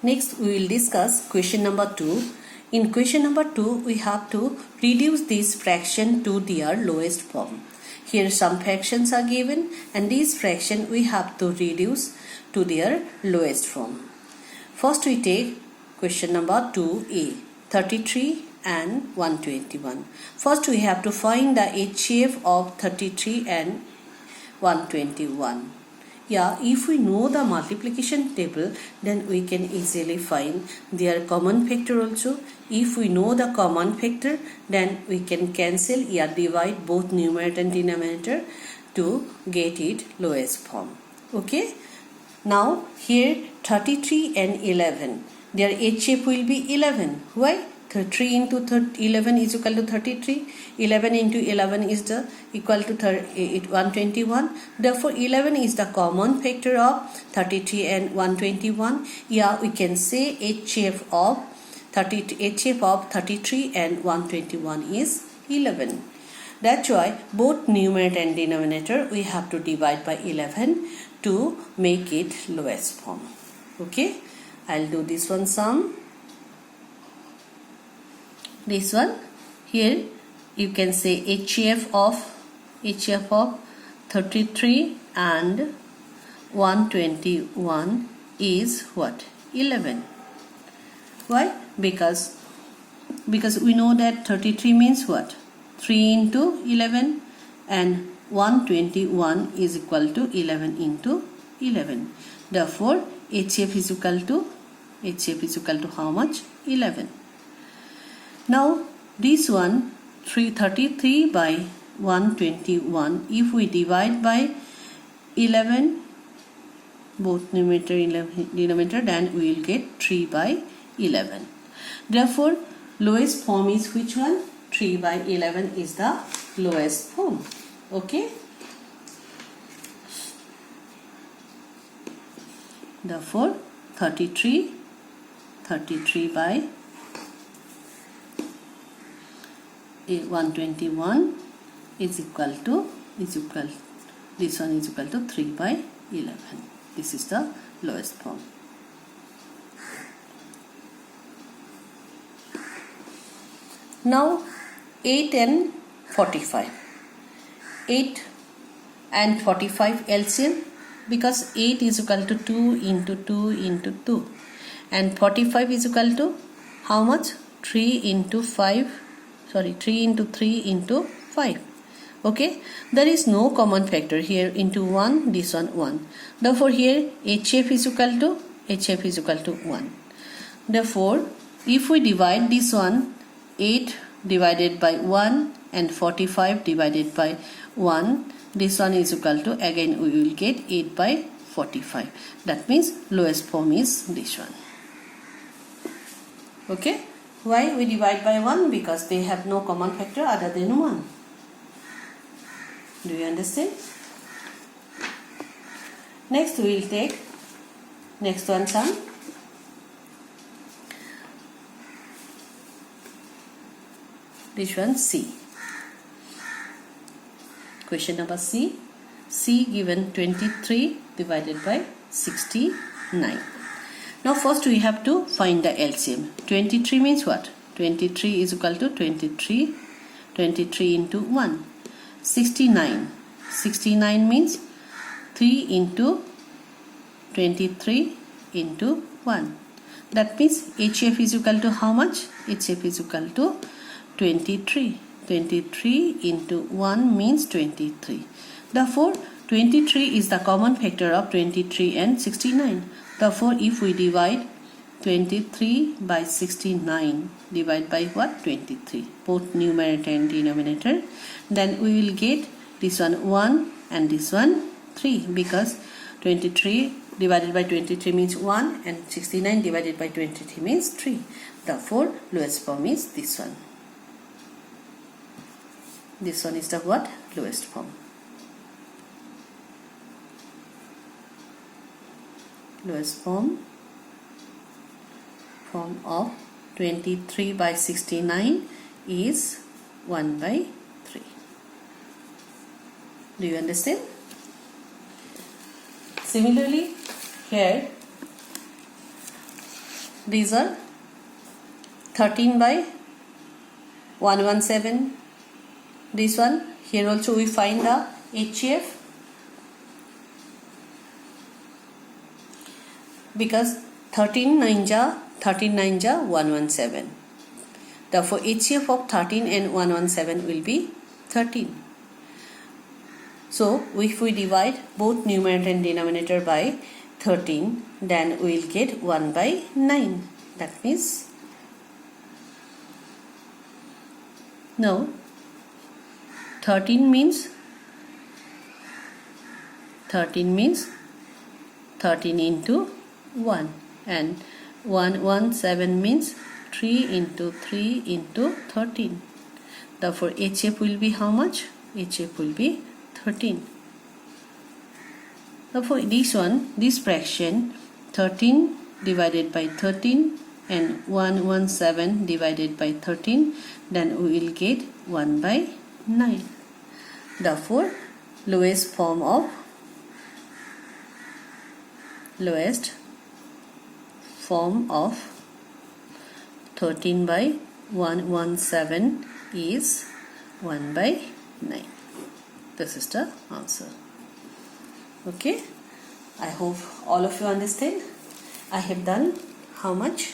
Next, we will discuss question number 2. In question number 2, we have to reduce this fraction to their lowest form. Here some fractions are given and these fractions we have to reduce to their lowest form. First we take question number 2a, 33 and 121. First we have to find the HCF of 33 and 121. If we know the multiplication table, then we can easily find their common factor also. If we know the common factor, then we can cancel divide both numerator and denominator to get it lowest form. Okay. Now here 33 and 11, their HCF will be 11. Why? 3 into 11 is equal to 33. 11 into 11 is equal to 121. Therefore, 11 is the common factor of 33 and 121. We can say HCF of 33 and 121 is 11. That's why both numerator and denominator we have to divide by 11 to make it lowest form. Okay, I'll do this one sum. This one here you can say HCF of 33 and 121 is what? 11. Why? Because we know that 33 means what? 3 into 11 and 121 is equal to 11 into 11. Therefore, HCF is equal to how much? 11. Now this one 33 by 121, if we divide by 11 both numerator and denominator, then we will get 3 by 11. Therefore, lowest form is which one? 3 by 11 is the lowest form. Okay. Therefore, 33 by 121 is equal to this one is equal to 3 by 11. This is the lowest form. Now 8 and 45. 8 and 45 LCM, because 8 is equal to 2 into 2 into 2 and 45 is equal to how much? 3 into 3 into 5. Okay, there is no common factor here. Into 1, this one 1. Therefore here HCF is equal to 1. Therefore if we divide this one, 8 divided by 1 and 45 divided by 1, this one is equal to, again we will get 8 by 45. That means lowest form is this one. Okay. Why we divide by 1? Because they have no common factor other than 1. Do you understand? Next we will take next one sum. This one C. Question number C. C given 23 divided by 69. Now first we have to find the LCM. 23 means what? 23 is equal to 23 into 1. 69 means 3 into 23 into 1. That means HCF is equal to how much? HCF is equal to 23. 23 into 1 means 23. Therefore 23 is the common factor of 23 and 69. Therefore, if we divide 23 by 69, divide by what? 23. Both numerator and denominator. Then we will get this one 1 and this one 3, because 23 divided by 23 means 1 and 69 divided by 23 means 3. Therefore, lowest form is this one. This one is the what? Lowest form. Lowest form of 23 by 69 is 1 by 3. Do you understand? Similarly, here These are 13 by 117. This one, here also we find the HCF, because 13 9 ja 117. Therefore HCF of 13 and 117 will be 13. So if we divide both numerator and denominator by 13, then we will get 1 by 9. That means now 13 means 13 into 1, and 117 means 3 into 3 into 13. Therefore HF will be how much? HF will be 13. Therefore this fraction 13 divided by 13 and 117 divided by 13, then we will get 1 by 9. Therefore lowest form of 13 by 117 is 1 by 9. This is the answer. Okay, I hope all of you understand. I have done how much?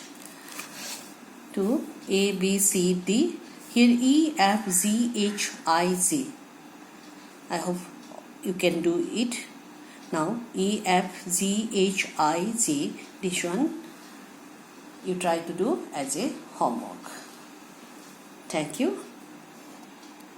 To A, B, C, D. Here E, F, G, H, I, Z. I hope you can do it. Now E, F, G, H, I, Z. This one you try to do as a homework. Thank you.